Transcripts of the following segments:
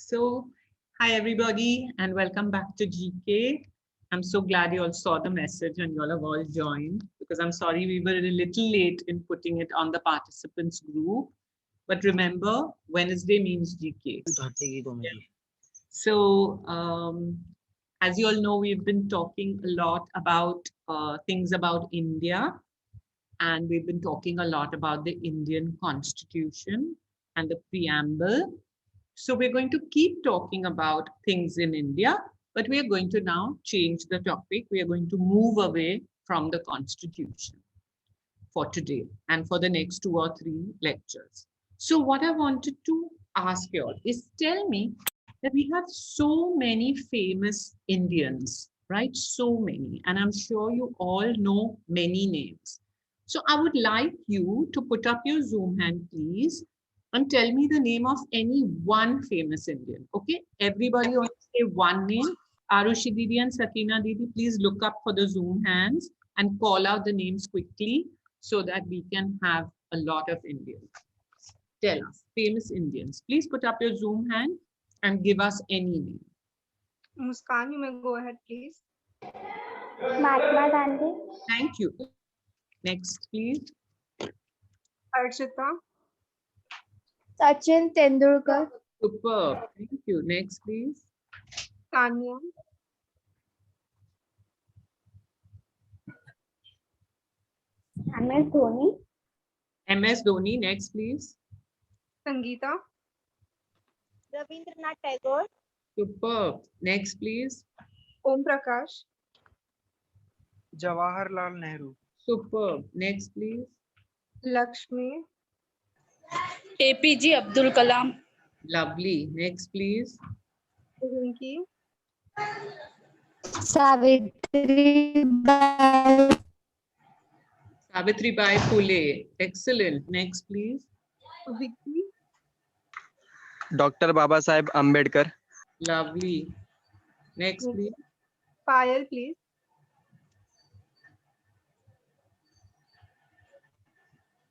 So, hi everybody, and welcome back to GK. I'm so glad you all saw the message and you all have all joined because I'm sorry we were a little late in putting it on the participants group. But remember, Wednesday means GK. Yeah. So, as you all know, we've been talking a lot about things about India, and we've been talking a lot about the Indian Constitution and the preamble. So we're going to keep talking about things in India, but we are going to now change the topic. We are going to move away from the Constitution for today and for the next 2 or 3 lectures. So what I wanted to ask you all is tell me that we have so many famous Indians, right? So many. And I'm sure you all know many names. So I would like you to put up your Zoom hand, please, and tell me the name of any one famous Indian. Okay? Everybody only say one name. Arushi Didi and Sakina Didi, please look up for the Zoom hands and call out the names quickly so that we can have a lot of Indians. Tell us, famous Indians. Please put up your Zoom hand and give us any name. Muskan, you may go ahead, please. Mahatma Gandhi, Thank you. Next, please. Archita, Sachin Tendulkar, Superb. Thank you. Next, please. Tanya, MS Dhoni, MS Dhoni. Next, please. Sangeeta, Rabindranath Tagore, Superb. Next, please. Om Prakash, Jawaharlal Nehru. Superb. Next, please. Lakshmi, APJ Abdul Kalam, Lovely. Next, please. Rinki, Savitribai, Savitribai Phule. Excellent. Next, please. Vicky, Dr. Baba Sahib Ambedkar. Lovely. Next, Yes. please. Payal, please.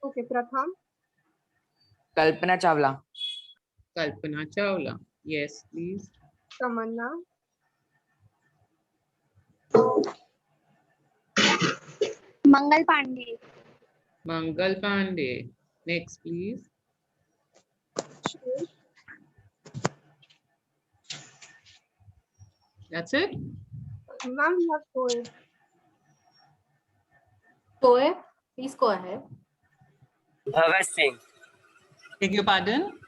Okay, Pratham, Kalpana Chawla, Kalpana Chawla. Yes, please. Tamanna, Mangal Pandey, Mangal Pandey. Next, please. Shiv, That's it. ma'am, you have told. Shoaib, please go ahead. Bhagat Singh, Beg your pardon.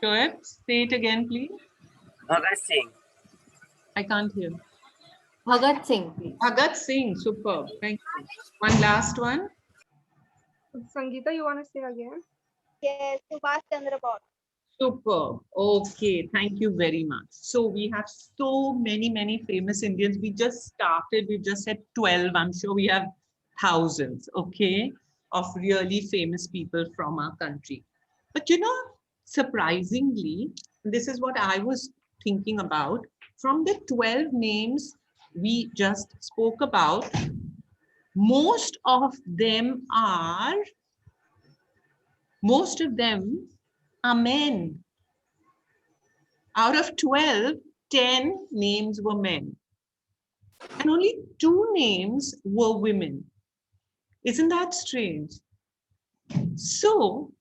Shoaib, say it again, please. Bhagat Singh, I can't hear. Bhagat Singh, please. Bhagat Singh. Superb. Thank you. One last one. Sangeeta, you want to say again? yes, Subhash Chandra Bose, Superb. Okay, thank you very much. So we have so many famous Indians. We just started, we just said 12. I'm sure we have thousands, okay, of really famous people from our country. But you know, surprisingly, this is what I was thinking about. From the 12 names we just spoke about, most of them are men. Out of 12, 10 names were men. And only 2 names were women. Isn't that strange? So,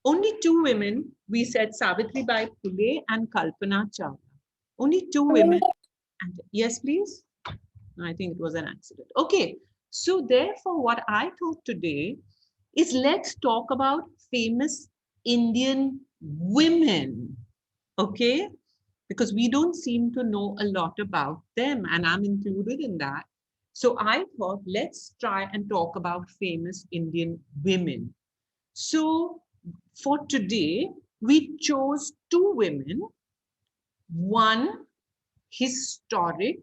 only 2 women, we said Savitribai Phule and Kalpana Chawla. Only 2 women. And yes, please? I think it was an accident. Okay. So, therefore, what I thought today is let's talk about famous Indian women. Okay? Because we don't seem to know a lot about them, and I'm included in that. So I thought, let's try and talk about famous Indian women. So for today, we chose 2 women, one historic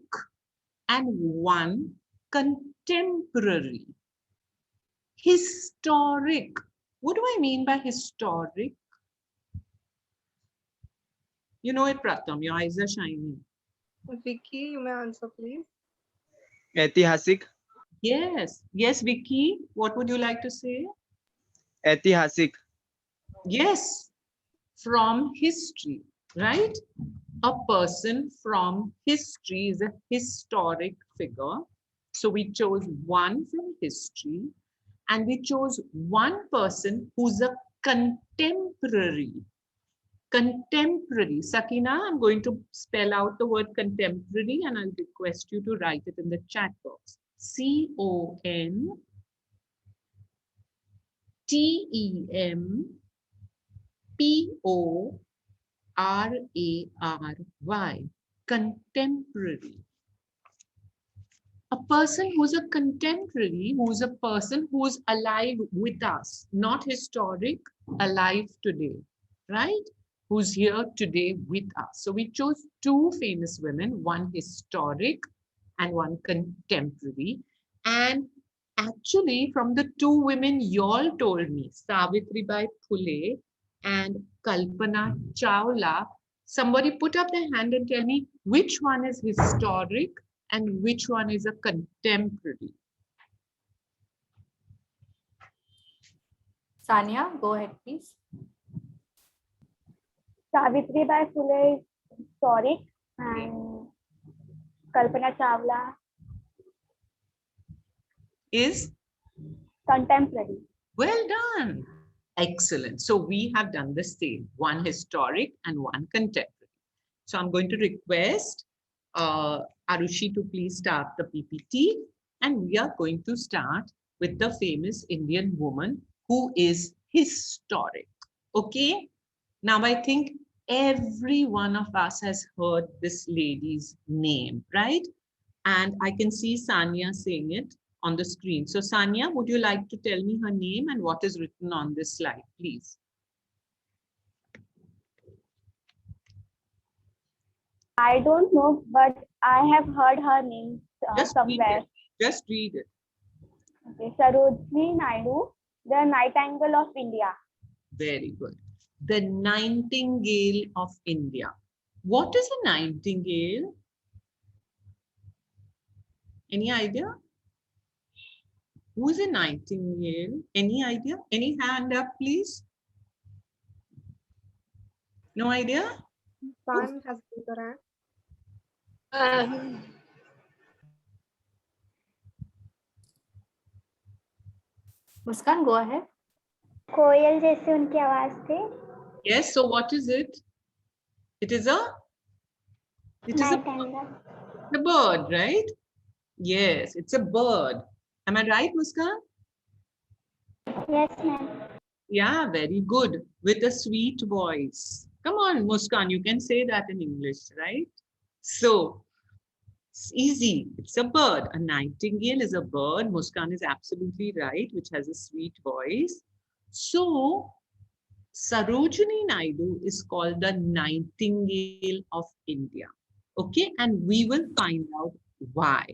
and one contemporary. Historic. What do I mean by historic? You know it, Pratham, your eyes are shining. Vicky, you may answer, please. ऐतिहासिक. Yes. Yes, Vicky, what would you like to say? ऐतिहासिक. Yes, from history. right? A person from history is a historic figure. So we chose one from history, and we chose one person who's a contemporary. Contemporary. Sakina, I'm going to spell out the word contemporary and I'll request you to write it in the chat box. C-O-N-T-E-M-P-O-R-A-R-Y. Contemporary. A person who's a contemporary, who's a person who's alive with us, not historic, alive today, right? Who's here today with us. So we chose two famous women, one historic and one contemporary. And actually from the two women y'all told me, Savitribai Phule and Kalpana Chawla, somebody put up their hand and tell me which one is historic and which one is a contemporary. Sania, go ahead, please. Savitribai Phule is historic and Kalpana Chawla Is contemporary. well done. Excellent. So we have done the same, one historic and one contemporary. So I'm going to request Arushi to please start the PPT, and we are going to start with the famous Indian woman who is historic. Okay. Now I think every one of us has heard this lady's name, right? And I can see Sania saying it on the screen. So Sania, would you like to tell me her name and what is written on this slide, please? I don't know, but I have heard her name Just read somewhere. it. Just read it. Okay. Sarojini Naidu, the Nightingale of India. Very good. The Nightingale of India. What is a nightingale? Any idea? Who is a nightingale? Any idea? Any hand up, please? No idea? Sun has been Muskan, go ahead. कोयल जैसे उनकी आवाज थी. Yes, so what is it? It is a Nightingale. bird, right? Yes, it's a bird. Am I right, Muskan? Yes, ma'am. Yeah, very good. With a sweet voice. Come on, Muskan, you can say that in English, right? So, it's easy. It's a bird. A nightingale is a bird. Muskan is absolutely right, which has a sweet voice. So, Sarojini Naidu is called the Nightingale of India. Okay, and we will find out why.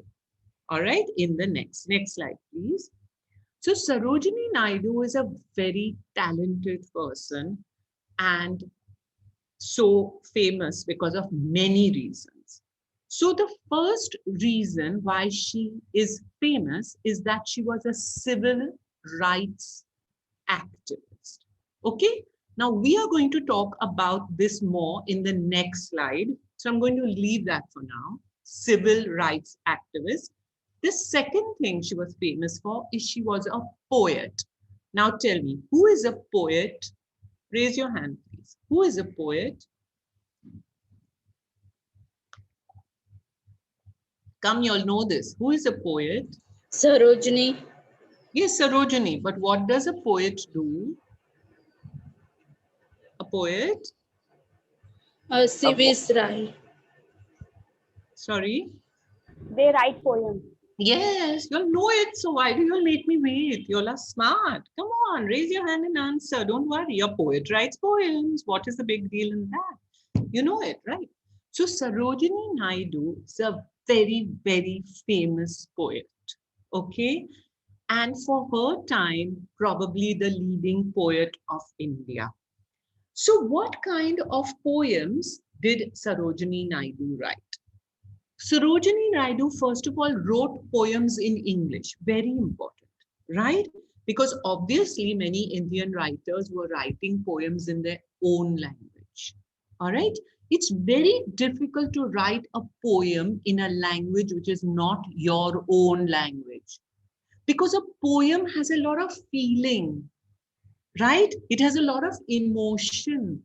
All right, in the next slide, please. So Sarojini Naidu is a very talented person and so famous because of many reasons. So the first reason why she is famous is that she was a civil rights activist. Okay, now we are going to talk about this more in the next slide. So I'm going to leave that for now. Civil rights activist. The second thing she was famous for is she was a poet. Now tell me, who is a poet? Raise your hand, please. Who is a poet? Come, you all know this. Who is a poet? Sarojini. Yes, Sarojini. But what does a poet do? A poet? Civis Rai. Sorry? They write poems. Yes, you'll know it. So why do you make me wait? You're all smart. Come on, raise your hand and answer. Don't worry. Your poet writes poems. What is the big deal in that? You know it, right? So Sarojini Naidu is a very, very famous poet. Okay. And for her time, probably the leading poet of India. So what kind of poems did Sarojini Naidu write? Sarojini Naidu, first of all, wrote poems in English, very important, right? Because obviously many Indian writers were writing poems in their own language. All right. It's very difficult to write a poem in a language which is not your own language, because a poem has a lot of feeling, right? It has a lot of emotion,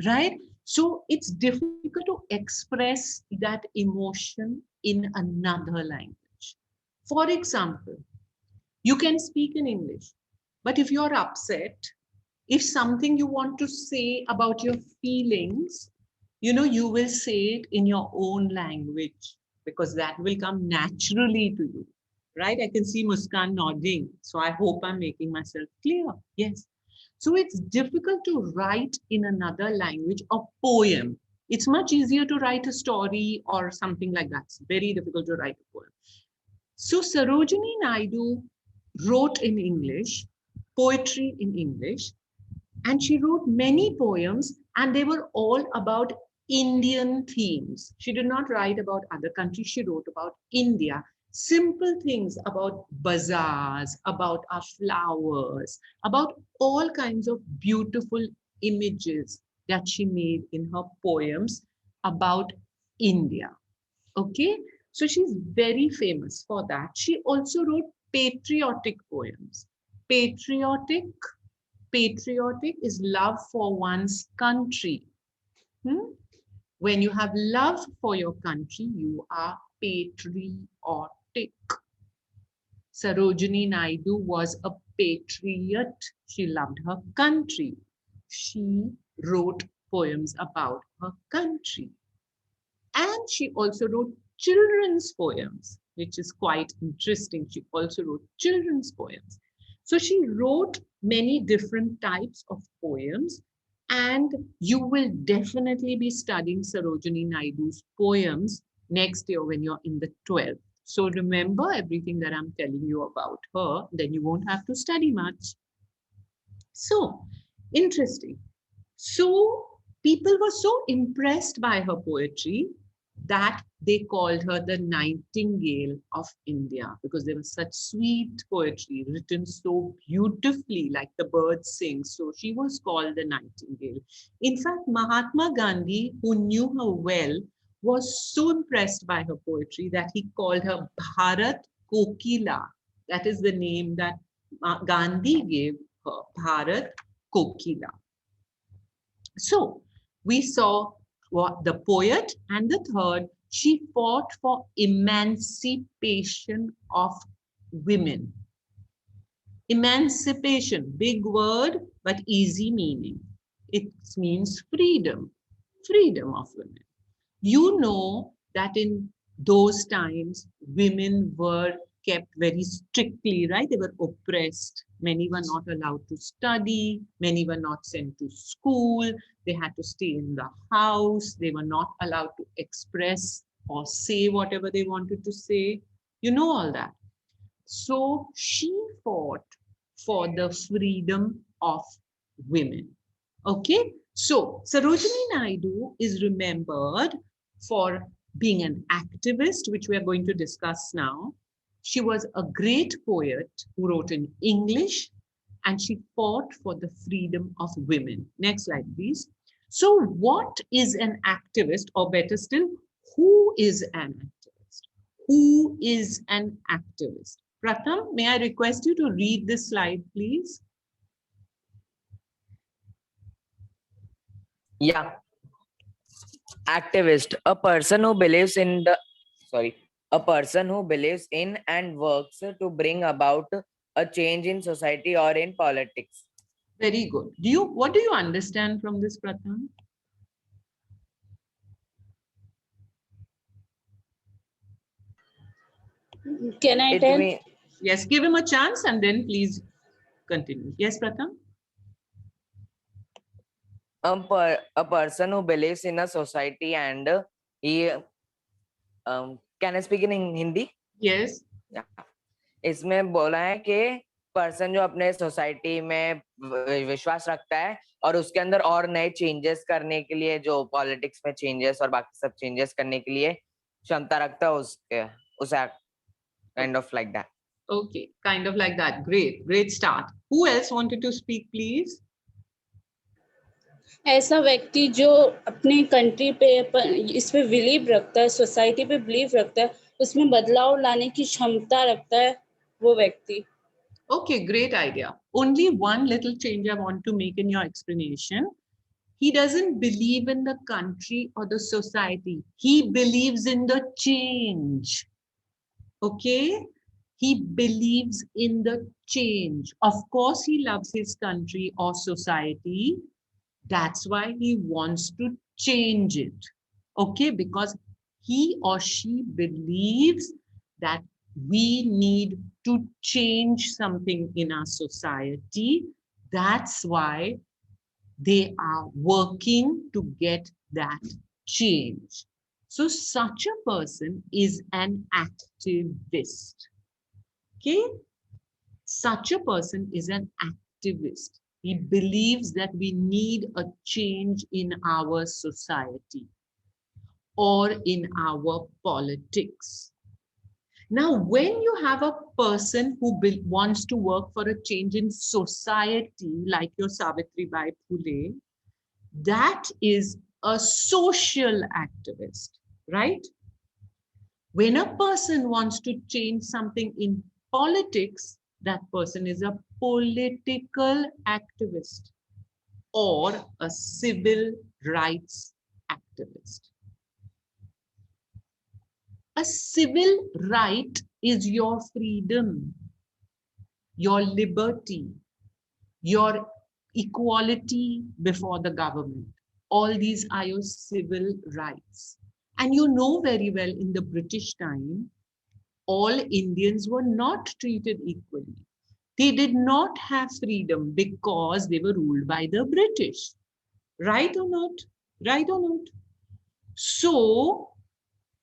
right? So it's difficult to express that emotion in another language. For example, you can speak in English, but if you're upset, if something you want to say about your feelings, you will say it in your own language, because that will come naturally to you, right? I can see Muskan nodding. So I hope I'm making myself clear. Yes. So it's difficult to write in another language a poem. It's much easier to write a story or something like that. It's very difficult to write a poem. So Sarojini Naidu wrote in English, poetry in English, and she wrote many poems, and they were all about Indian themes. She did not write about other countries, she wrote about India. Simple things about bazaars, about our flowers, about all kinds of beautiful images that she made in her poems about India. Okay, so she's very famous for that. She also wrote patriotic poems. Patriotic is love for one's country. When you have love for your country, you are patriotic. Sarojini Naidu was a patriot. She loved her country. She wrote poems about her country. And she also wrote children's poems, which is quite interesting. She also wrote children's poems. So she wrote many different types of poems, and you will definitely be studying Sarojini Naidu's poems next year when you're in the 12th. So remember everything that I'm telling you about her, then you won't have to study much. So interesting. So people were so impressed by her poetry that they called her the Nightingale of India, because there was such sweet poetry written so beautifully, like the birds sing. So she was called the Nightingale. In fact, Mahatma Gandhi, who knew her well, was so impressed by her poetry that he called her Bharat Kokila. That is the name that Gandhi gave her, Bharat Kokila. So we saw what the poet, and the third, she fought for emancipation of women. Emancipation, big word, but easy meaning. It means freedom, freedom of women. You know that in those times, women were kept very strictly, right? They were oppressed. Many were not allowed to study. Many were not sent to school. They had to stay in the house. They were not allowed to express or say whatever they wanted to say. You know all that. So she fought for the freedom of women. Okay. So Sarojini Naidu is remembered for being an activist, which we are going to discuss now. She was a great poet who wrote in English, and she fought for the freedom of women. Next slide, please. So what is an activist, or better still, who is an activist? Who is an activist? Pratham, may I request you to read this slide, please? Yeah. Activist, a person who believes in and works to bring about a change in society or in politics. Very good. What do you understand from this, Pratham? Can I It tell? mean, Yes, give him a chance and then please continue. Yes, Pratham? a person who believes in a society and he can I speak in Hindi? Yes. Yeah. इसमें बोला है कि person जो अपने society में विश्वास रखता है और उसके अंदर और नए चेंजेस करने के लिए, जो पॉलिटिक्स में चेंजेस और बाकी सब चेंजेस करने के लिए क्षमता रखता है, उसे kind of like that. Okay, kind of like that. Great, great start. Who else wanted to speak, please? ऐसा व्यक्ति जो अपने कंट्री पे इस पे बिलीव रखता है, सोसाइटी पे बिलीव रखता है, उसमें बदलाव लाने की क्षमता रखता है वो व्यक्ति। Okay, great idea. Only one little change I want to make in your explanation. He doesn't believe in the country or the society. He believes in the change. Okay? He believes in the change. Of course, he loves his country or society. That's why he wants to change it. Okay? Because he or she believes that we need to change something in our society. That's why they are working to get that change. So such a person is an activist. Okay? Such a person is an activist. He believes that we need a change in our society or in our politics. Now, when you have a person who wants to work for a change in society, like your Savitribai Phule, that is a social activist, right? When a person wants to change something in politics, that person is a political activist or a civil rights activist. A civil right is your freedom, your liberty, your equality before the government. All these are your civil rights. And you know very well in the British time, all Indians were not treated equally. They did not have freedom because they were ruled by the British. Right or not? Right or not? So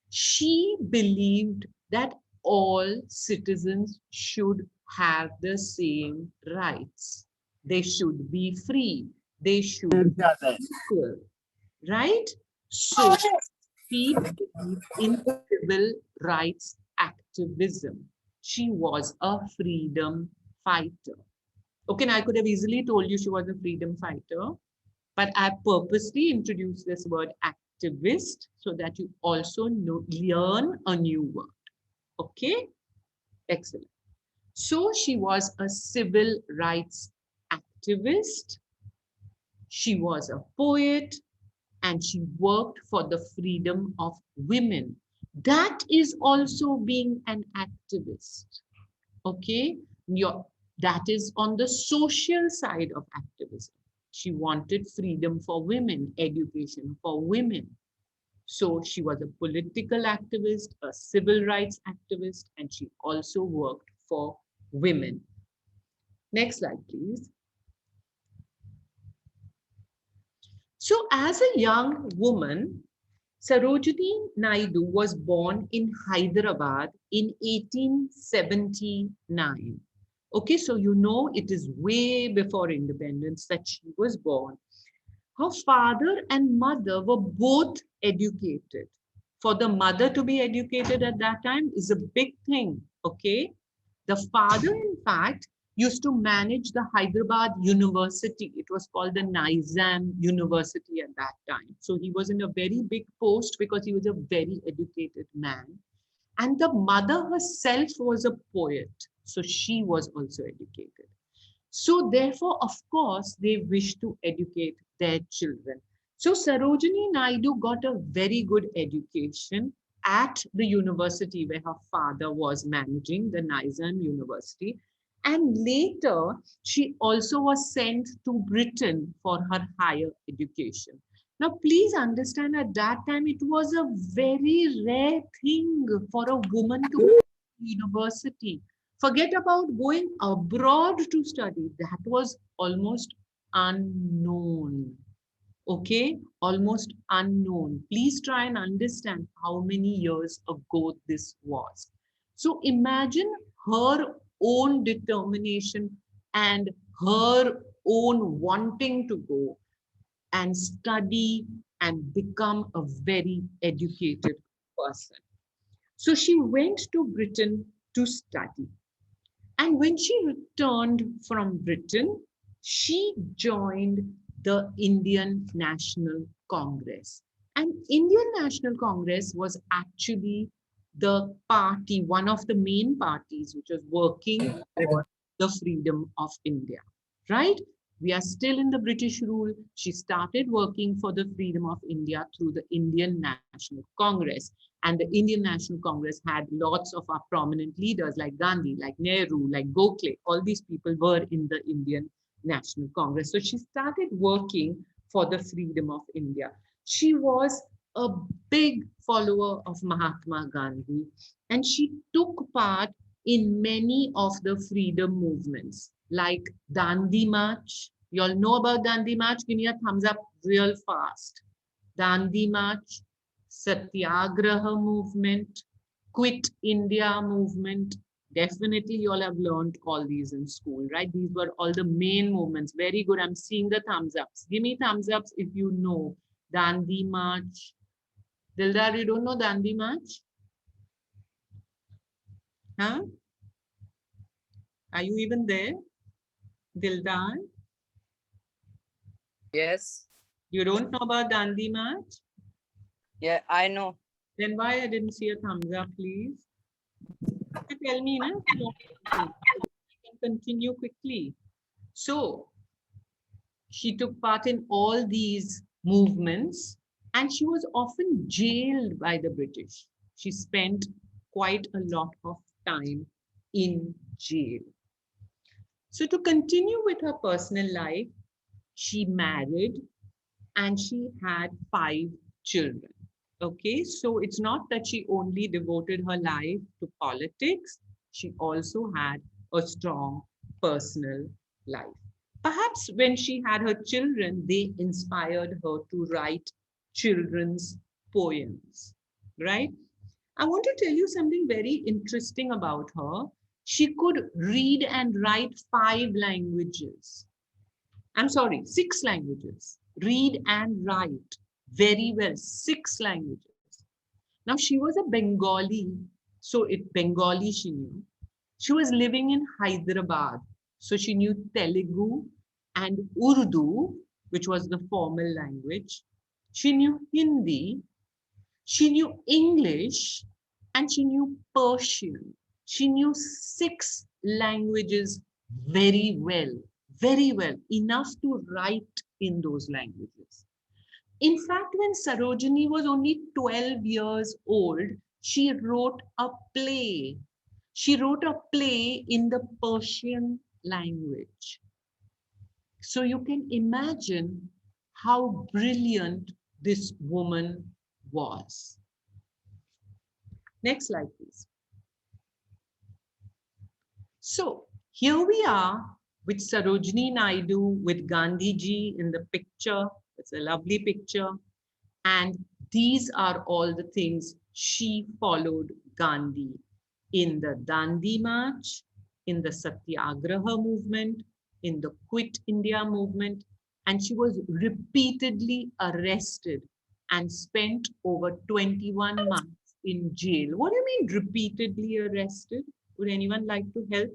she believed that all citizens should have the same rights. They should be free. They should be equal. Right? So she believed in civil rights activism. She was a freedom fighter. Okay, now I could have easily told you she was a freedom fighter, but I purposely introduced this word activist so that you also learn a new word. Okay, excellent. So she was a civil rights activist. She was a poet and she worked for the freedom of women. That is also being an activist. Okay, that is on the social side of activism. She wanted freedom for women, education for women. So she was a political activist, a civil rights activist, and she also worked for women. Next slide, please. So as a young woman, Sarojini Naidu was born in Hyderabad in 1879. Okay, so you know it is way before independence that she was born. Her father and mother were both educated. For the mother to be educated at that time is a big thing, okay? The father, in fact, used to manage the Hyderabad University. It was called the Nizam University at that time. So he was in a very big post because he was a very educated man. And the mother herself was a poet. So she was also educated. So therefore, of course, they wish to educate their children. So Sarojini Naidu got a very good education at the university where her father was managing, the Nizam University. And later, she also was sent to Britain for her higher education. Now, please understand at that time, it was a very rare thing for a woman to go to university. Forget about going abroad to study. That was almost unknown. Okay, almost unknown. Please try and understand how many years ago this was. So imagine her own determination and her own wanting to go and study and become a very educated person. So she went to Britain to study. And when she returned from Britain, she joined the Indian National Congress. And Indian National Congress was actually the party, one of the main parties which was working for the freedom of India, right? We are still in the British rule. She started working for the freedom of India through the Indian National Congress. And the Indian National Congress had lots of our prominent leaders like Gandhi, like Nehru, like Gokhale. All these people were in the Indian National Congress. So she started working for the freedom of India. She was a big follower of Mahatma Gandhi, and she took part in many of the freedom movements like Dandi March. You all know about Dandi March? Give me a thumbs up real fast. Dandi March, Satyagraha movement, Quit India movement. Definitely you all have learned all these in school, right? These were all the main movements. Very good. I'm seeing the thumbs ups. Give me thumbs ups if you know Dandi March. Dildar, you don't know Dandi March? Huh? Are you even there? Dildar, Yes. you don't know about Dandi March? Yeah, I know. Then why I didn't see a thumbs up, please? Tell me, na? I can continue quickly. So, she took part in all these movements and she was often jailed by the British. She spent quite a lot of time in jail. So, to continue with her personal life, she married and she had 5 children. Okay, so it's not that she only devoted her life to politics, she also had a strong personal life. Perhaps when she had her children, they inspired her to write children's poems, right? I want to tell you something very interesting about her. She could read and write 5 languages. I'm sorry, 6 languages. Read and write very well, 6 languages. Now she was a Bengali, so Bengali she knew. She was living in Hyderabad, so she knew Telugu and Urdu, which was the formal language. She knew Hindi, she knew English, and she knew Persian. She knew 6 languages very well, enough to write in those languages. In fact, when Sarojini was only 12 years old, she wrote a play. She wrote a play in the Persian language. So you can imagine how brilliant this woman was. Next slide, please. So here we are with Sarojini Naidu, with Gandhi ji in the picture. It's a lovely picture. And these are all the things she followed Gandhi in the Dandi March, in the Satyagraha movement, in the Quit India movement. And she was repeatedly arrested and spent over 21 months in jail. What do you mean repeatedly arrested? Would anyone like to help?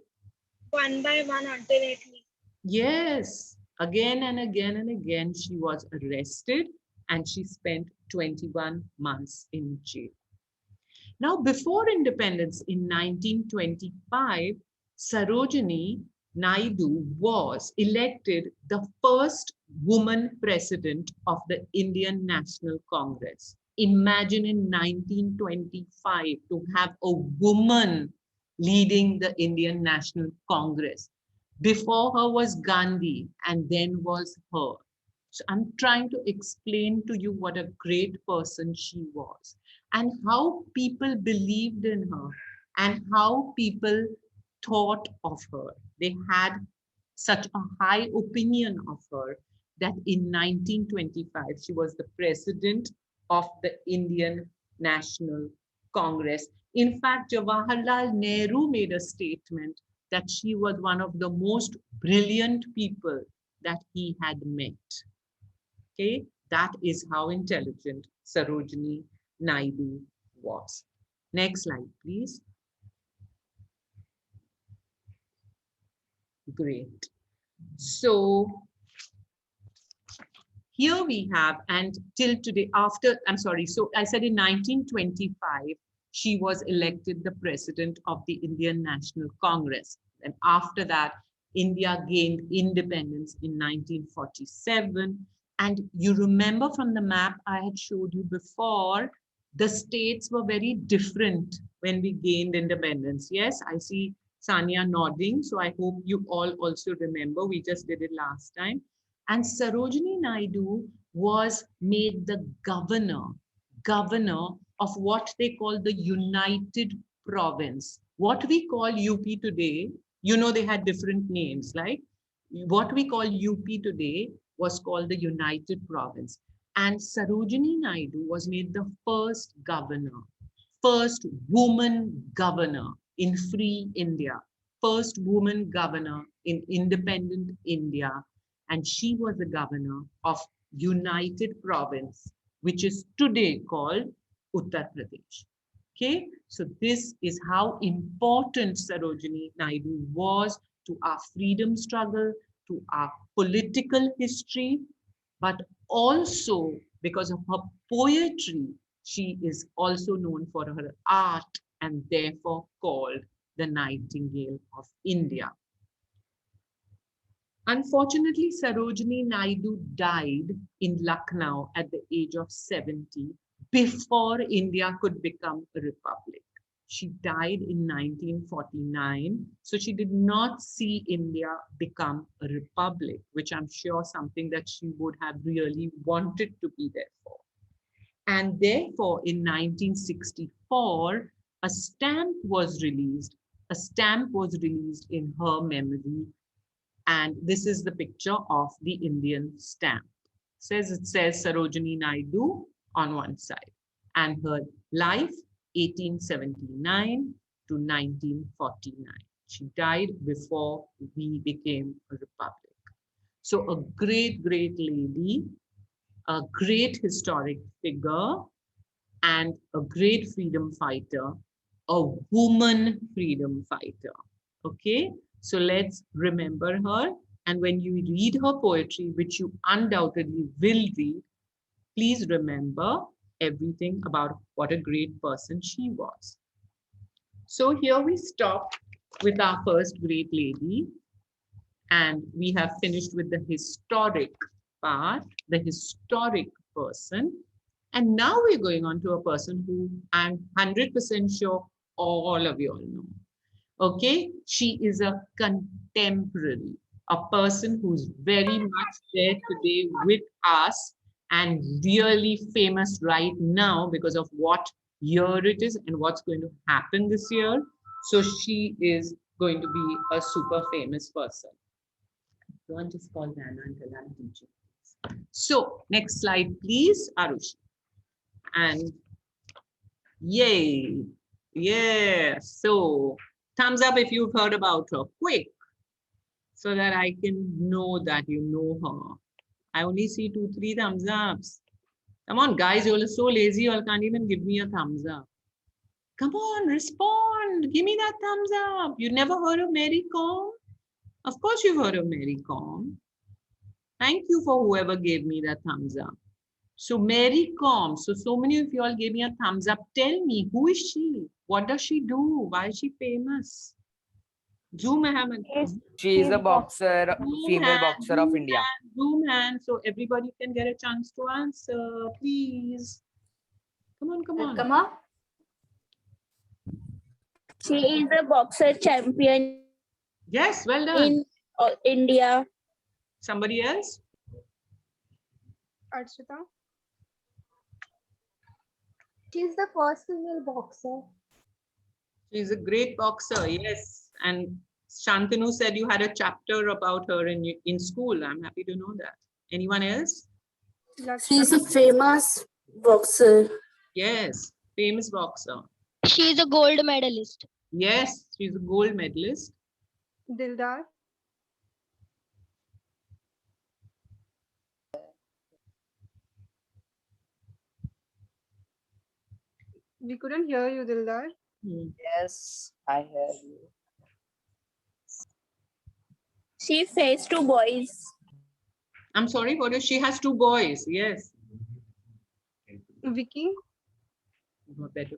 One by one alternately. Yes, again and again and again, she was arrested and she spent 21 months in jail. Now, before independence in 1925, Sarojini Naidu was elected the first woman president of the Indian National Congress. Imagine in 1925 to have a woman leading the Indian National Congress. Before her was Gandhi and then was her. So I'm trying to explain to you what a great person she was and how people believed in her and how people thought of her. They had such a high opinion of her that in 1925, she was the president of the Indian National Congress. In fact, Jawaharlal Nehru made a statement that she was one of the most brilliant people that he had met. Okay, that is how intelligent Sarojini Naidu was. Next slide, please. Great. So here we have, and till today, after, I'm sorry, so I said in 1925, she was elected the president of the Indian National Congress. And after that, India gained independence in 1947. And you remember from the map I had showed you before, the states were very different when we gained independence. Yes, I see Sania nodding. So I hope you all also remember. We just did it last time. And Sarojini Naidu was made the governor of what they call the United Province. What we call UP today, you know, they had different names, like what we call UP today was called the United Province. And Sarojini Naidu was made the first governor, first woman governor in free India, first woman governor in independent India. And she was the governor of United Province, which is today called Uttar Pradesh. Okay, so this is how important Sarojini Naidu was to our freedom struggle, to our political history, but also because of her poetry, she is also known for her art and therefore called the Nightingale of India. Unfortunately, Sarojini Naidu died in Lucknow at the age of 70 before India could become a republic. She died in 1949, so she did not see India become a republic, which I'm sure something that she would have really wanted to be there for. And therefore, in 1964, a stamp was released. A stamp was released in her memory. And this is the picture of the Indian stamp. It says Sarojini Naidu on one side, and her life 1879 to 1949. She died before we became a republic. So a great, great lady, a great historic figure, and a great freedom fighter, a woman freedom fighter. Okay, so let's remember her. And when you read her poetry, which you undoubtedly will read, please remember everything about what a great person she was. So here we stop with our first great lady, and we have finished with the historic part, the historic person. And now we're going on to a person who I'm 100% sure all of you all know. Okay, she is a contemporary, a person who's very much there today with us and really famous right now because of what year it is and what's going to happen this year. So she is going to be a super famous person. Don't just call Nana until I'm teaching. So next slide, please, Arushi. And yay, yeah. So thumbs up if you've heard about her, quick, so that I can know that you know her. I only see 2-3 thumbs ups. Come on, guys, you all are so lazy, you all can't even give me a thumbs up. Come on, respond. Give me that thumbs up. You never heard of Mary Kom? Of course you've heard of Mary Kom. Thank you for whoever gave me that thumbs up. So Mary Kom, so many of you all gave me a thumbs up. Tell me, who is she? What does she do? Why is she famous? Zoom Ahmed. She is a boxer, female boxer of India. Zoom hand, so everybody can get a chance to answer, please. Come on, come on. Come on. She is a boxer champion Yes, well done. in India. Somebody else? Archita. She's the first female boxer. She's a great boxer, yes. And Shantanu said you had a chapter about her in school. I'm happy to know that. Anyone else? She's a famous boxer. Yes, famous boxer. She is a gold medalist. Yes, she's a gold medalist. Dildar. We couldn't hear you, Dildar. Yes, I hear you. She faced 2 boys. I'm sorry, what is she has two boys? Yes. Vicky. Better.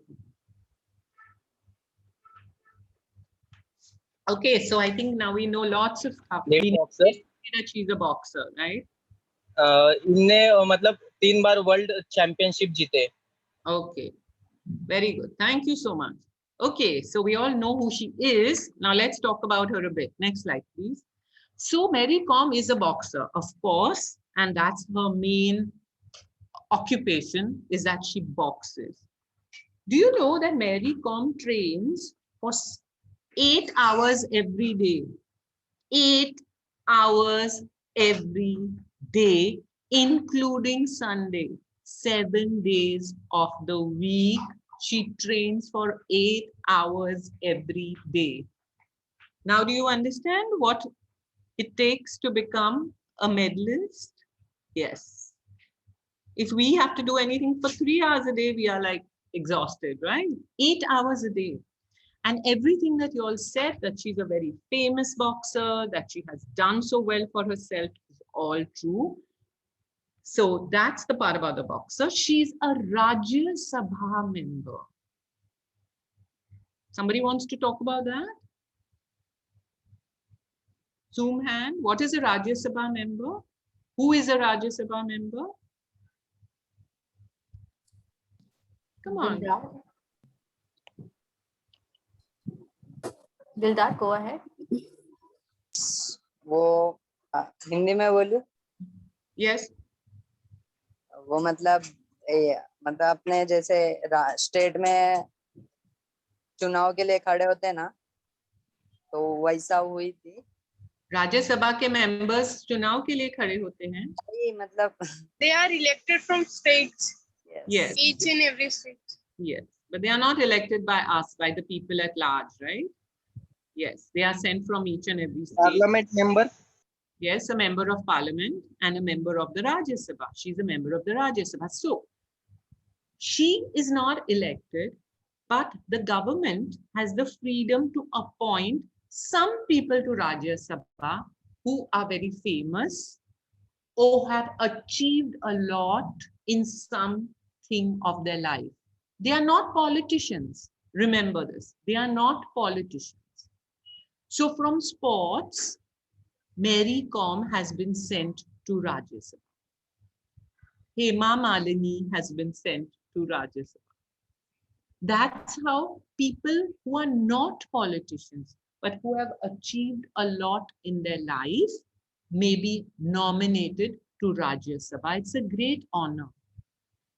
Okay, so I think now we know lots of stuff. We know boxer that she's a boxer, right? इनने मतलब 3 बार world championship जीते. Okay, very good. Thank you so much. Okay, so we all know who she is. Now let's talk about her a bit. Next slide, please. So Mary Kom is a boxer, of course, and that's her main occupation, is that she boxes. Do you know that Mary Kom trains for 8 hours every day? 8 hours every day, including Sunday. 7 days of the week, she trains for 8 hours every day. Now, do you understand what it takes to become a medalist? Yes. If we have to do anything for 3 hours a day, we are like exhausted, right? 8 hours a day. And everything that you all said, that she's a very famous boxer, that she has done so well for herself, is all true. So that's the part about the boxer. She's a Rajya Sabha member. Somebody wants to talk about that? Zoom hand. What is a Rajya Sabha member? Who is a Rajya Sabha member? Come on. Dildar, go ahead. वो हिंदी में बोलूं? Yes. वो मतलब अपने जैसे state में चुनाव के लिए खड़े होते हैं ना, तो वैसा हुई थी. राज्यसभा के मेंबर्स चुनाव के लिए खड़े होते हैं. मतलब They are elected from states. Yes. Each and every state. Yes, but they are not elected by us, by the people at large, right? Yes, they are sent from each and every state. Parliament member. Yes, a member of parliament and a member of the Rajya Sabha. She's a member of the Rajya Sabha. So, she is not elected, but the government has the freedom to appoint some people to Rajya Sabha who are very famous or have achieved a lot in something of their life. They are not politicians. Remember this. They are not politicians. So from sports, Mary Kom has been sent to Rajya Sabha. Hema Malini has been sent to Rajya Sabha. That's how people who are not politicians, but who have achieved a lot in their life, may be nominated to Rajya Sabha. It's a great honor.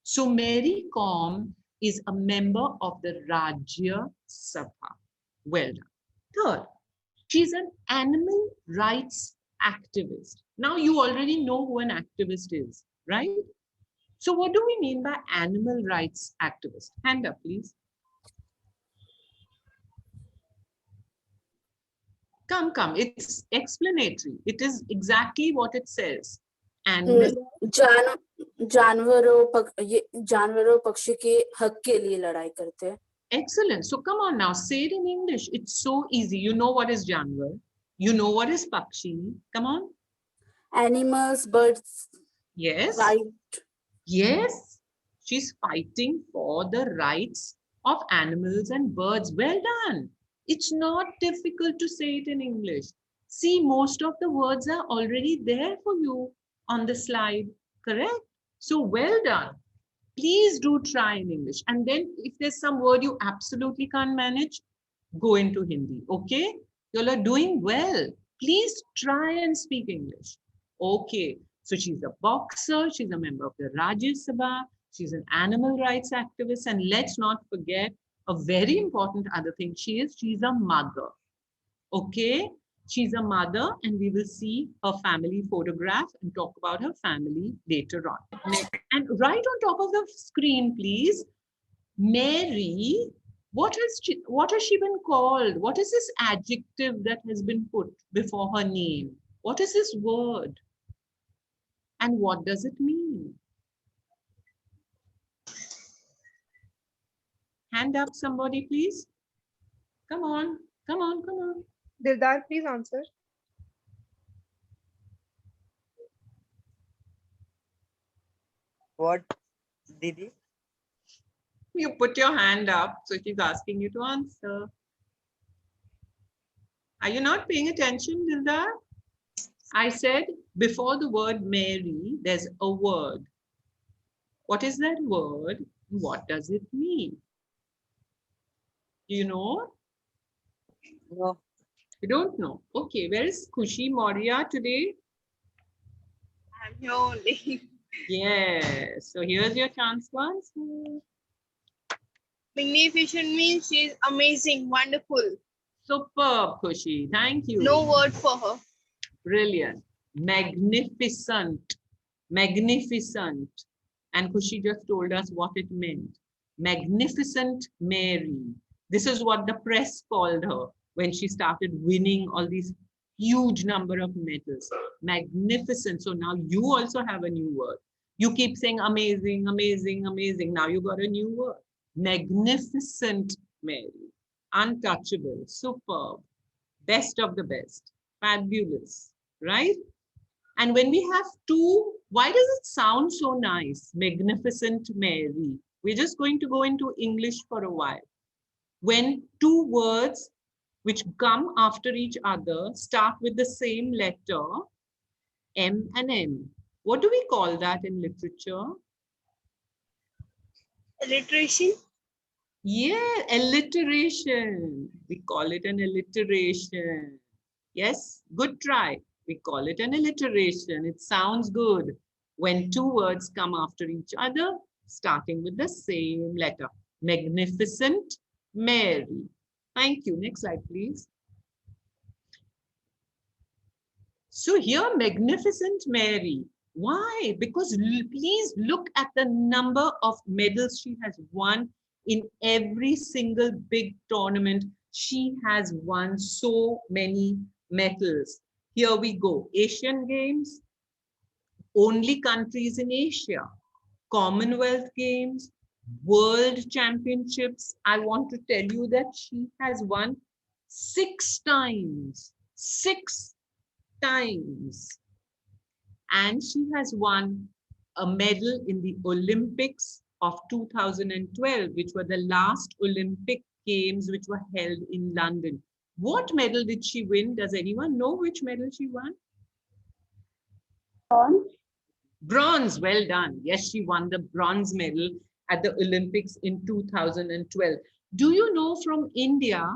So Mary Kom is a member of the Rajya Sabha. Well done. Third, she's an animal rights activist. Now you already know who an activist is, right? So what do we mean by animal rights activist? Hand up, please. Come, it's explanatory. It is exactly what it says. Animal जानवरों पक्षी के हक के लिए लड़ाई करते हैं. Excellent. So come on now, say it in English. It's so easy. You know what is janwar. You know what is pakshi. Come on. Animals, birds. Yes. Right. Yes. She's fighting for the rights of animals and birds. Well done. It's not difficult to say it in English. See, most of the words are already there for you on the slide. Correct? So well done. Please do try in English. And then if there's some word you absolutely can't manage, go into Hindi. Okay? You are doing well. Please try and speak English. Okay. So she's a boxer. She's a member of the Rajya Sabha. She's an animal rights activist. And let's not forget a very important other thing. She's a mother. Okay? She's a mother, and we will see her family photograph and talk about her family later on. And right on top of the screen, please, Mary, what has she been called? What is this adjective that has been put before her name? What is this word? And what does it mean? Hand up somebody, please. Come on. Dildar, please answer. What, Didi? You put your hand up, so she's asking you to answer. Are you not paying attention, Dildar? I said before the word Mary, there's a word. What is that word? What does it mean? Do you know? No. You don't know. Okay, where is Khushi Maurya today? I'm here only. Yes. So here's your chance to answer. Magnificent means she's amazing, wonderful. Superb, Khushi. Thank you. No word for her. Brilliant. Magnificent. Magnificent. And Khushi just told us what it meant. Magnificent Mary. This is what the press called her when she started winning all these huge number of medals. Magnificent. So now you also have a new word. You keep saying amazing, amazing, amazing. Now you got a new word. Magnificent Mary. Untouchable. Superb. Best of the best. Fabulous. Right? And when we have two, why does it sound so nice? Magnificent Mary. We're just going to go into English for a while. When two words which come after each other start with the same letter, M and N. What do we call that in literature? Alliteration. Yeah, alliteration. We call it an alliteration. Yes, good try. We call it an alliteration. It sounds good when two words come after each other, starting with the same letter. Magnificent Mary. Thank you. Next slide, please. So here, Magnificent Mary. Why? Because please look at the number of medals she has won in every single big tournament. She has won so many medals. Here we go. Asian Games, only countries in Asia. Commonwealth Games, World Championships. I want to tell you that she has won 6 times. 6 times. And she has won a medal in the Olympics of 2012, which were the last Olympic Games which were held in London. What medal did she win? Does anyone know which medal she won? Bronze. Bronze. Well done. Yes, she won the bronze medal at the Olympics in 2012. Do you know from India,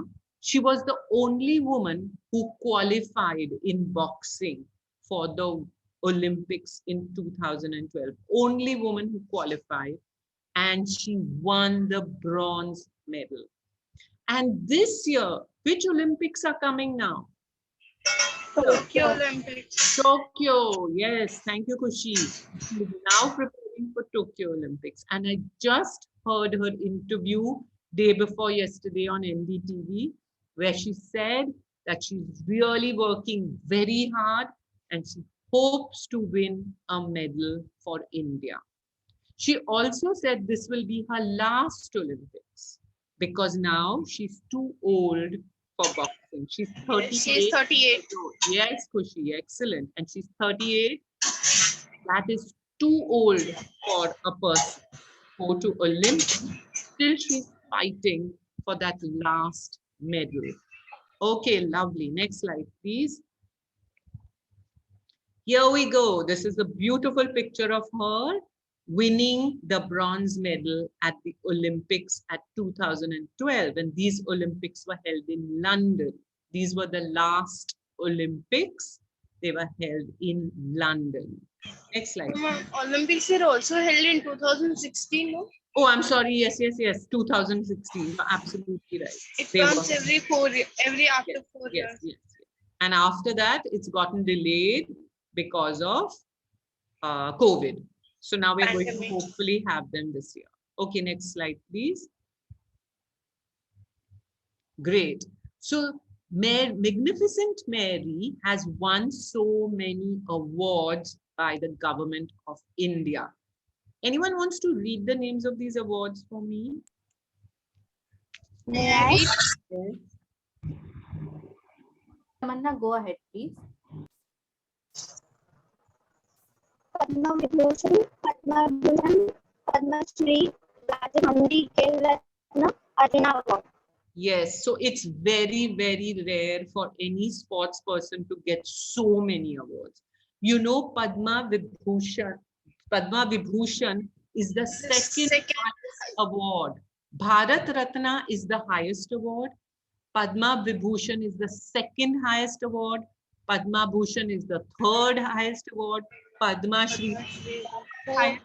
she was the only woman who qualified in boxing for the Olympics in 2012. Only woman who qualified, and she won the bronze medal. And this year, which Olympics are coming now? Tokyo Olympics. Tokyo, yes, thank you, Khushi. She's now preparing for Tokyo Olympics. And I just heard her interview day before yesterday on NDTV, where she said that she's really working very hard and she hopes to win a medal for India. She also said this will be her last Olympics because now she's too old for boxing. She's 38. She's 38. Yes, Khushi, excellent. And she's 38. That is too old for a person to go to Olympics. Still, she's fighting for that last medal. Okay, lovely. Next slide, please. Here we go. This is a beautiful picture of her winning the bronze medal at the Olympics at 2012. And these Olympics were held in London. These were the last Olympics. They were held in London. Next slide. Olympics were also held in 2016, no? Oh, I'm sorry. Yes. 2016. You're absolutely right. It comes every after 4 years. Yes. And after that, it's gotten delayed because of COVID. So now we're going to hopefully have them this year. Okay, next slide, please. Great. So Magnificent Mary has won so many awards by the government of India. Anyone wants to read the names of these awards for me? Yes. Tamanna, go ahead, please. Padma Vibhushan, Padma Bhushan, Padma Shri, Rajamundry Khel Ratna, Arjuna Award. Yes, so it's very, very rare for any sports person to get so many awards. You know, Padma Vibhushan is the second highest award. Bharat Ratna is the highest award. Padma Vibhushan is the second highest award. Padma Bhushan is the third highest award. Padma Shri highest.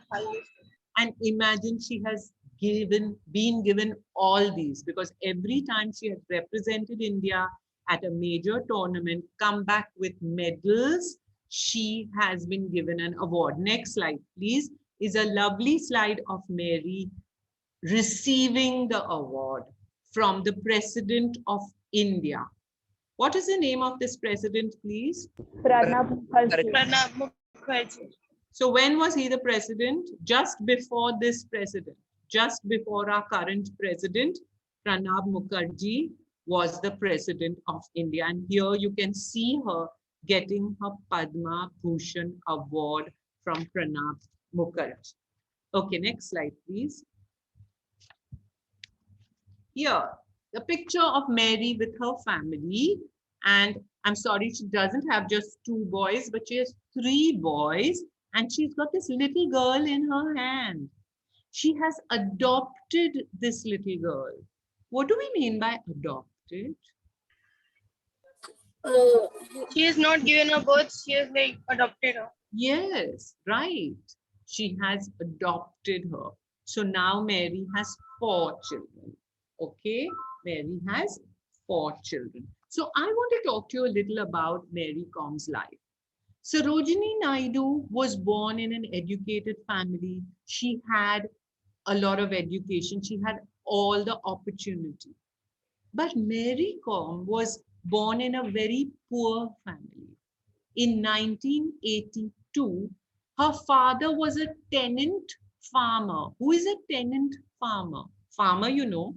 And imagine she has been given all these, because every time she has represented India at a major tournament, come back with medals, she has been given an award. Next slide, please, is a lovely slide of Mary receiving the award from the President of India. What is the name of this president, please? Pranab Mukherjee. Pranab Mukherjee. So when was he the president? Just before this president, just before our current president, Pranab Mukherjee was the president of India. And here you can see her getting her Padma Bhushan award from Pranab Mukherjee. Okay, next slide, please. Here, the picture of Mary with her family. And I'm sorry, she doesn't have just 2 boys, but she has 3 boys. And she's got this little girl in her hand. She has adopted this little girl. What do we mean by adopted? She is not given a birth, she is like adopted her. Yes, right. She has adopted her. So now Mary has 4 children. Okay, Mary has 4 children. So I want to talk to you a little about Mary Com's life. Sarojini Naidu was born in an educated family. She had a lot of education. She had all the opportunity. But Mary Com was born in a very poor family. In 1982, her father was a tenant farmer. Who is a tenant farmer? Farmer, you know.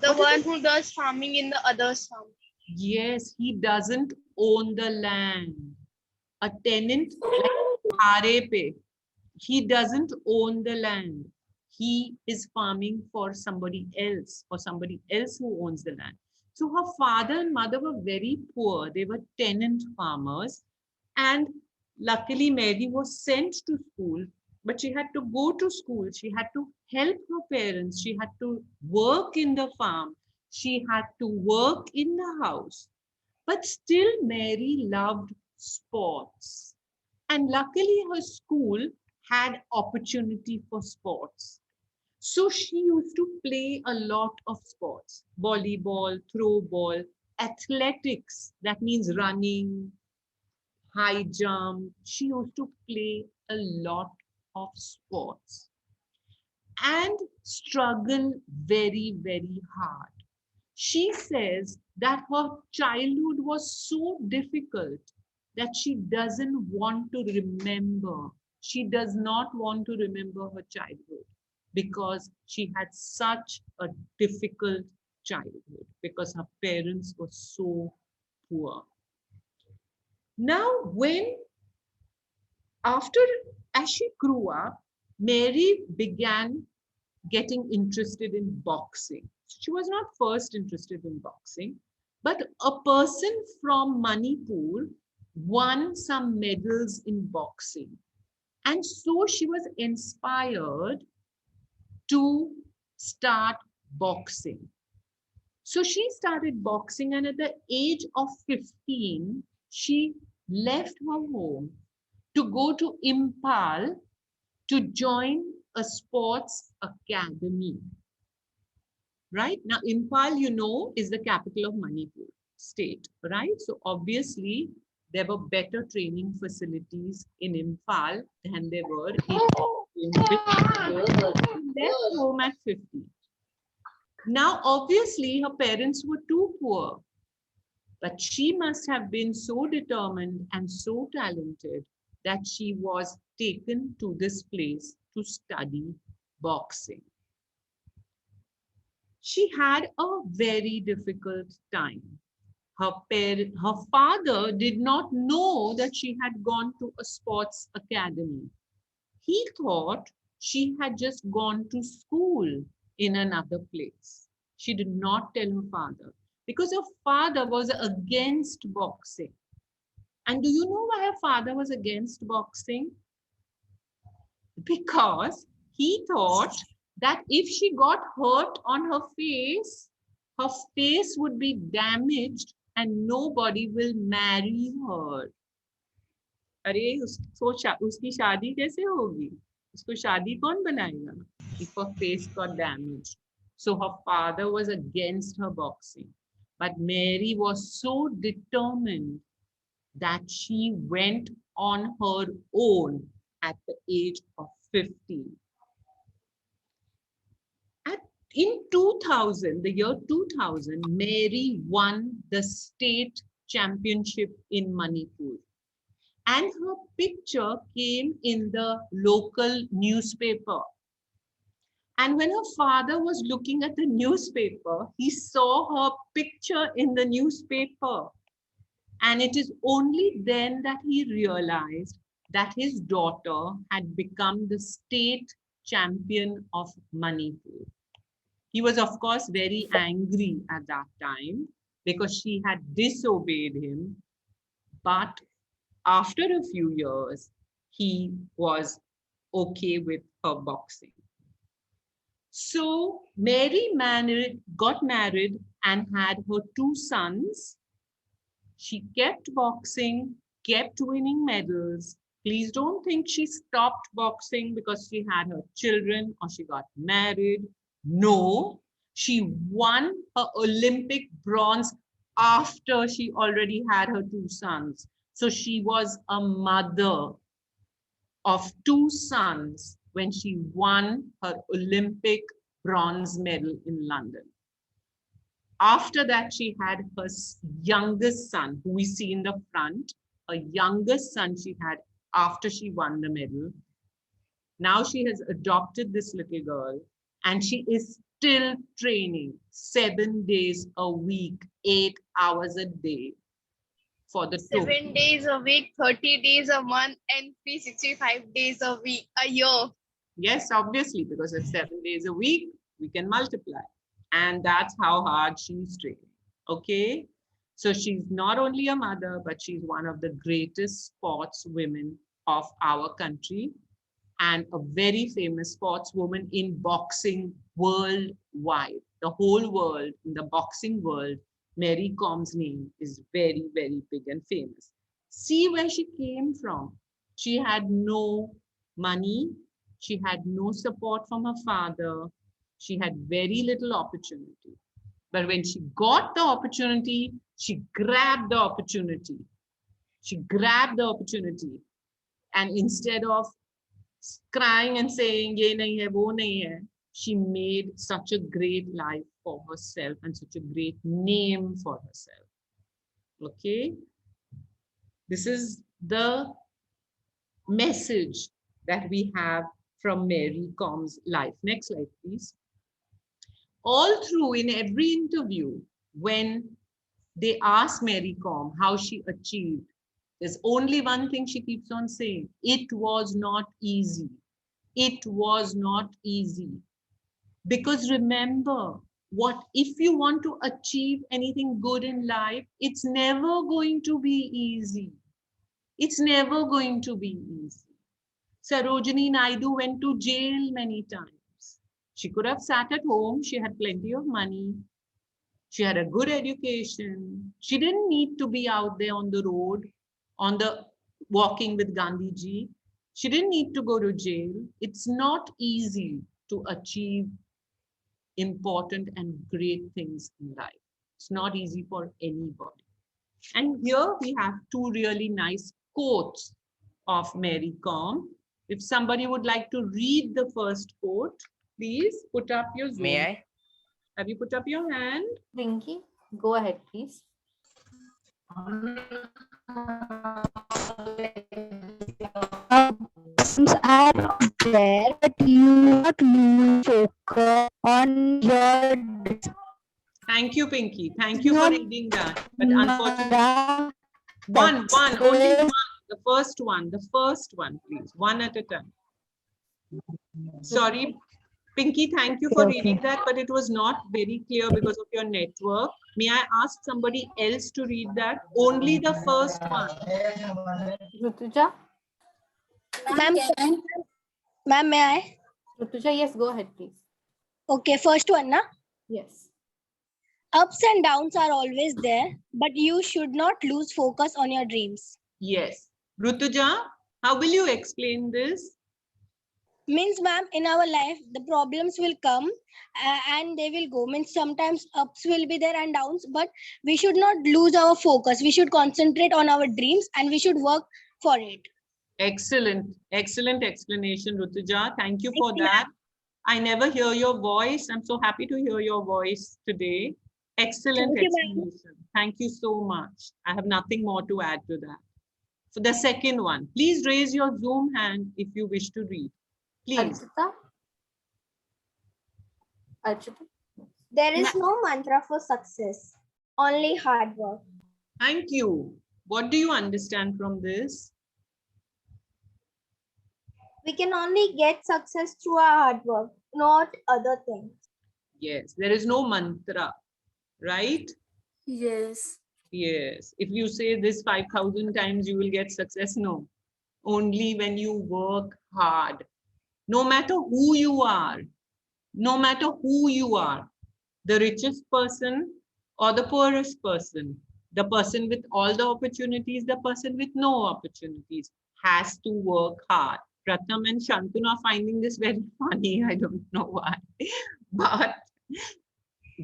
The one who does farming in the other's farm. Yes, he doesn't own the land. A tenant like Hare Pe, he doesn't own the land. He is farming for somebody else, who owns the land. So her father and mother were very poor. They were tenant farmers. And luckily Mary was sent to school, but she had to go to school. She had to help her parents. She had to work in the farm. She had to work in the house. But still Mary loved sports. And luckily her school had opportunity for sports. So she used to play a lot of sports: volleyball, throw ball, athletics, that means running, high jump. She used to play a lot of sports and struggle very, very hard. She says that her childhood was so difficult that she doesn't want to remember. She does not want to remember her childhood because she had such a difficult childhood because her parents were so poor. Now, as she grew up, Mary began getting interested in boxing. She was not first interested in boxing, but a person from Manipur won some medals in boxing. And so she was inspired to start boxing. So she started boxing, and at the age of 15, she left her home to go to Impal to join a sports academy. Right? Now, Impal, you know, is the capital of Manipur state, right? So obviously, there were better training facilities in Impal than there were in She left home at 15. Now, obviously, her parents were too poor, but she must have been so determined and so talented that she was taken to this place to study boxing. She had a very difficult time. Her father did not know that she had gone to a sports academy. He thought she had just gone to school in another place. She did not tell her father because her father was against boxing. And do you know why her father was against boxing? Because he thought that if she got hurt on her face would be damaged and nobody will marry her. अरे उसकी शादी कैसे होगी? उसको शादी कौन बनाएगा? If her face got damaged. So her father was against her boxing. But Mary was so determined that she went on her own at the age of 15. In 2000, the year 2000, Mary won the state championship in Manipur. And her picture came in the local newspaper. And when her father was looking at the newspaper, he saw her picture in the newspaper. And it is only then that he realized that his daughter had become the state champion of Manipur. He was, of course, very angry at that time because she had disobeyed him. But after a few years, he was okay with her boxing. So Mary got married and had her 2 sons. She kept boxing, kept winning medals. Please don't think she stopped boxing because she had her children or she got married. No, she won her Olympic bronze after she already had her 2 sons. So she was a mother of 2 sons when she won her Olympic bronze medal in London. After that, she had her youngest son, who we see in the front, a youngest son she had after she won the medal. Now she has adopted this little girl and she is still training 7 days a week, 8 hours a day for the 7 days a week, 30 days a month, and 365 days a week, a year. Yes, obviously, because it's 7 days a week, we can multiply. And that's how hard she's training. Okay. So she's not only a mother, but she's one of the greatest sportswomen of our country and a very famous sportswoman in boxing worldwide. The whole world, in the boxing world, Mary Com's name is very, very big and famous. See where she came from. She had no money. She had no support from her father. She had very little opportunity. But when she got the opportunity, she grabbed the opportunity. She grabbed the opportunity. And instead of crying and saying, ye nahi hai, wo nahi hai, she made such a great life for herself and such a great name for herself. Okay? This is the message that we have from Mary Com's life. Next slide, please. All through in every interview, when they ask Mary Com how she achieved, there's only one thing she keeps on saying. It was not easy. It was not easy. Because remember, if you want to achieve anything good in life, it's never going to be easy. It's never going to be easy. Sarojini Naidu went to jail many times. She could have sat at home. She had plenty of money. She had a good education. She didn't need to be out there on the road, walking with Gandhiji. She didn't need to go to jail. It's not easy to achieve important and great things in life. It's not easy for anybody. And here we have 2 really nice quotes of Mary Com. If somebody would like to read the first quote, please put up your Zoom. May I? Have you put up your hand? Pinky, go ahead, please. Are there, but you not lose focus on your. Thank you, Pinky. Thank you for reading that. But unfortunately, only one. The first one, please. One at a time. Sorry, Pinky, thank you for reading that, but it was not very clear because of your network. May I ask somebody else to read that? Only the first one. Rutuja? Ma'am, may I? Rutuja, yes, go ahead, please. Okay, first one, na? Yes. Ups and downs are always there, but you should not lose focus on your dreams. Yes. Rutuja, how will you explain this? Means, ma'am, in our life, the problems will come and they will go. Means sometimes ups will be there and downs, but we should not lose our focus. We should concentrate on our dreams and we should work for it. Excellent. Excellent explanation, Rutuja. Thank you for Thank you, that. I never hear your voice. I'm so happy to hear your voice today. Excellent Thank you, ma'am. explanation. Thank you so much. I have nothing more to add to that. For the second one, please raise your Zoom hand if you wish to read. Please. Archita? Archita? There is no mantra for success, only hard work. Thank you. What do you understand from this? We can only get success through our hard work, not other things. Yes, there is no mantra, right? Yes. Yes. If you say this 5,000 times, you will get success. No, only when you work hard. No matter who you are, no matter who you are, the richest person or the poorest person, the person with all the opportunities, the person with no opportunities, has to work hard. Pratham and Shantanu are finding this very funny. I don't know why. But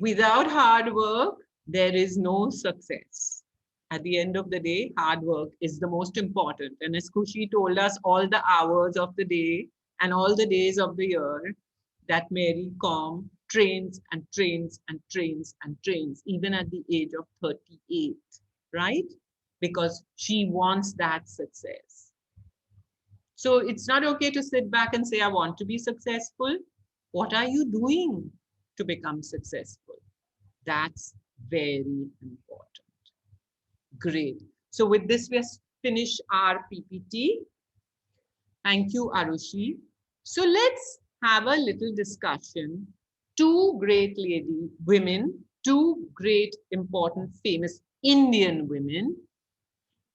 without hard work, there is no success. At the end of the day, hard work is the most important. And as Khushi told us all the hours of the day and all the days of the year, that Mary Kom trains and trains and trains and trains, even at the age of 38, right? Because she wants that success. So it's not okay to sit back and say, I want to be successful. What are you doing to become successful? That's very important. Great. So with this, we finish our PPT. Thank you, Arushi. So let's have a little discussion. Two great women, two great, important, famous Indian women.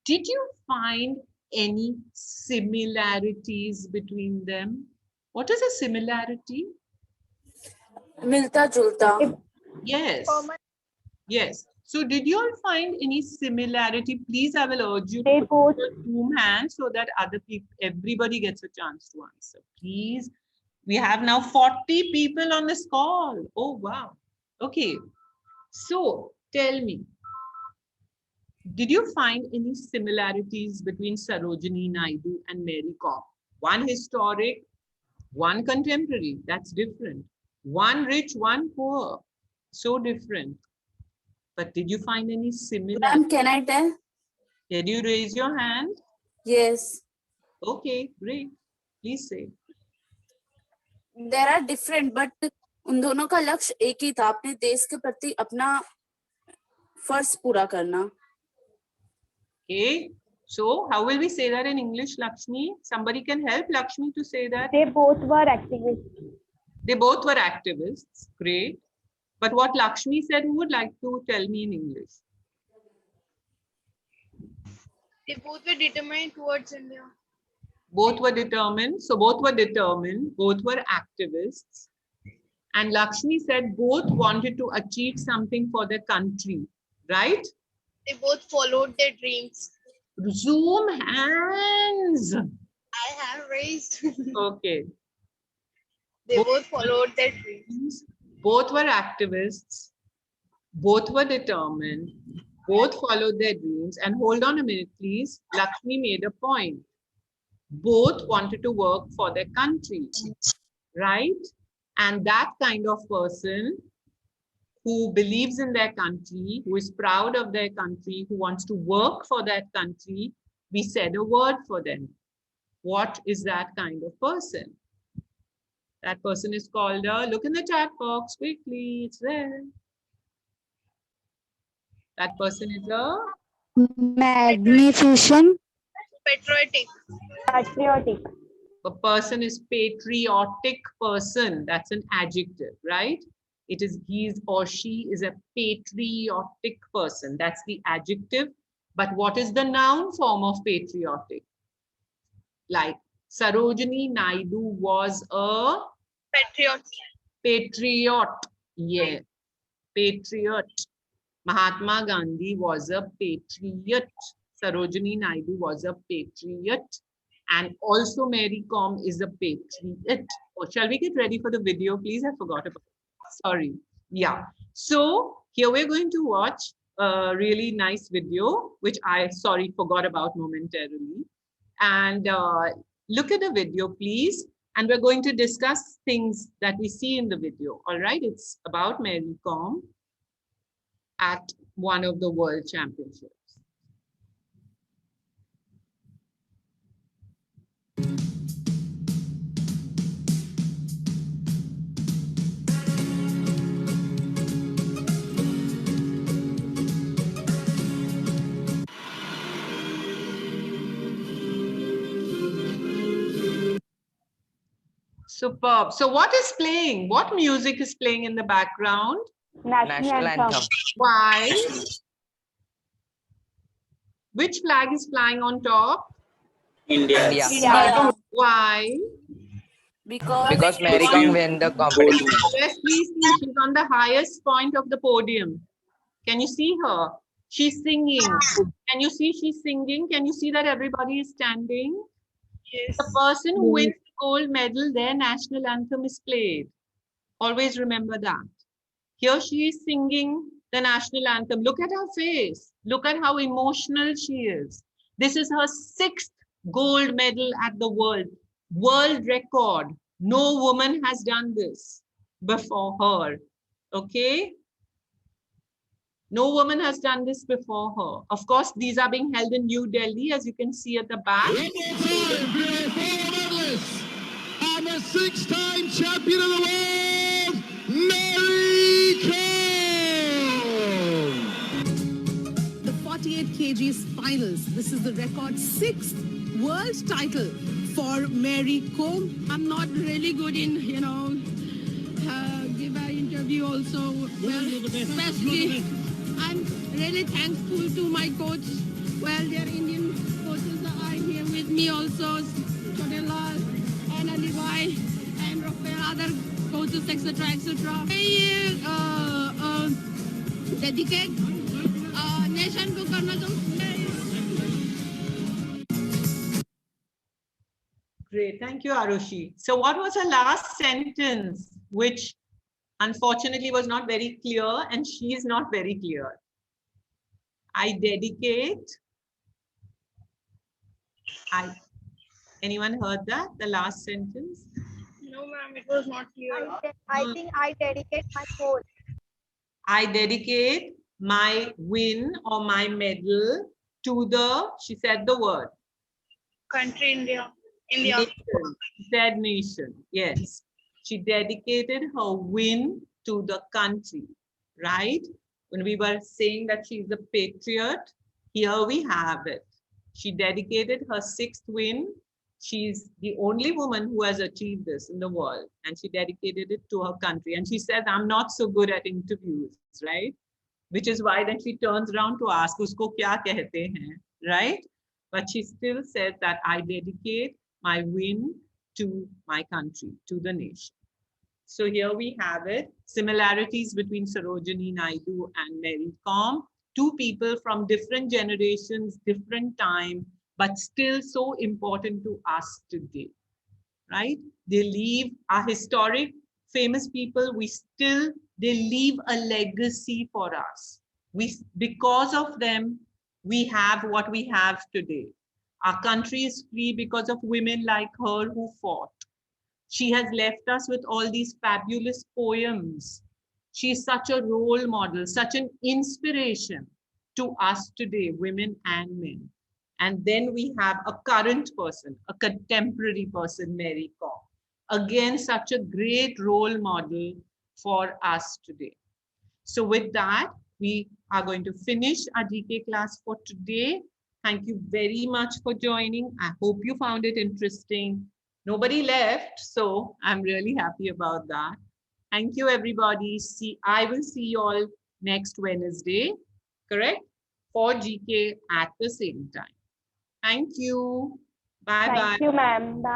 Did you find any similarities between them? What is a similarity? मिलता जुलता. Yes. Yes. So did you all find any similarity? Please, I will urge you to put your Zoom hand so that other people, everybody gets a chance to answer. Please. We have now 40 people on this call. Oh, wow. Okay. So tell me, did you find any similarities between Sarojini Naidu and Mary Kom? One historic, one contemporary. That's different. One rich, one poor. So different. But did you find any similarity? Ma'am, can I tell? Did you raise your hand? Yes. Okay, great. Please say. There are different, but उन दोनों का लक्ष्य एक ही था, अपने देश के प्रति अपना फर्ज पूरा करना. Okay. So how will we say that in English, Lakshmi? Somebody can help Lakshmi to say that. They both were activists. They both were activists. Great. But what Lakshmi said, who would like to tell me in English? They both were determined towards India. Both were determined. So both were determined. Both were activists. And Lakshmi said both wanted to achieve something for their country, right? They both followed their dreams. Zoom hands. I have raised. Okay. They both followed their dreams. Both were activists. Both were determined. Both followed their dreams. And hold on a minute, please. Lakshmi made a point. Both wanted to work for their country, right? And that kind of person who believes in their country, who is proud of their country, who wants to work for that country, we said a word for them. What is that kind of person? That person is called look in the chat box quickly, it's there. That person is a Magnificent. Patriotic. Patriotic. A person is patriotic person. That's an adjective, right? It is he or she is a patriotic person. That's the adjective. But what is the noun form of patriotic? Like Sarojini Naidu was a Patriot. patriot. Yeah, patriot. Mahatma Gandhi was a patriot. Sarojini Naidu was a patriot. And also Mary Kom is a patriot. Oh, shall we get ready for the video, please? I forgot about it. Sorry. Yeah. So here we're going to watch a really nice video, which I, forgot about momentarily. And look at the video, please. And we're going to discuss things that we see in the video. All right. It's about Mary Kom at one of the World Championships. Superb. So what is playing? What music is playing in the background? National anthem. Why? Which flag is flying on top? India. India. Why? Because Mary Kom win the competition. Yes, please see. She's on the highest point of the podium. Can you see her? She's singing. Can you see she's singing? Can you see that everybody is standing? Yes. The person who wins the gold medal, their national anthem is played. Always remember that. Here she is singing the national anthem. Look at her face. Look at how emotional she is. This is her 6th gold medal at the world record. No woman has done this before her. Okay? No woman has done this before her. Of course, these are being held in New Delhi, as you can see at the back. And the 6-time champion of the world, Mary Kom. The 48 kgs finals. This is the record 6th world title for Mary Kom. I'm not really good in, give an interview also. Well, especially, I'm really thankful to my coach. Well, their Indian coaches are here with me also. Chodela and Levi and Rafael, other coaches, etc., etc. I dedicate nation को करना चाहूँ. Great, thank you, Arushi. So what was her last sentence, which unfortunately was not very clear, and she is not very clear? I dedicate. Anyone heard that? The last sentence? No, ma'am, it was not clear. I think I dedicate my whole. I dedicate my win or my medal to the, she said the word. Country, India. India. Nation. She said nation, yes. She dedicated her win to the country, right? When we were saying that she's a patriot, here we have it. She dedicated her 6th win. She's the only woman who has achieved this in the world, and she dedicated it to her country. And she says, I'm not so good at interviews, right? Which is why then she turns around to ask, usko kya kehte hain, right? But she still says that I dedicate my win to my country, to the nation. So here we have it, similarities between Sarojini Naidu and Mary Kom, 2 people from different generations, different time, but still so important to us today, right? They leave our historic, famous people, they leave a legacy for us. Because of them, we have what we have today. Our country is free because of women like her who fought. She has left us with all these fabulous poems. She's such a role model, such an inspiration to us today, women and men. And then we have a current person, a contemporary person, Mary Kom. Again, such a great role model for us today. So with that, we are going to finish our GK class for today. Thank you very much for joining. I hope you found it interesting. Nobody left, so I'm really happy about that. Thank you, everybody. I will see you all next Wednesday, correct? For GK at the same time. Thank you. Bye-bye. Thank you, ma'am. Bye.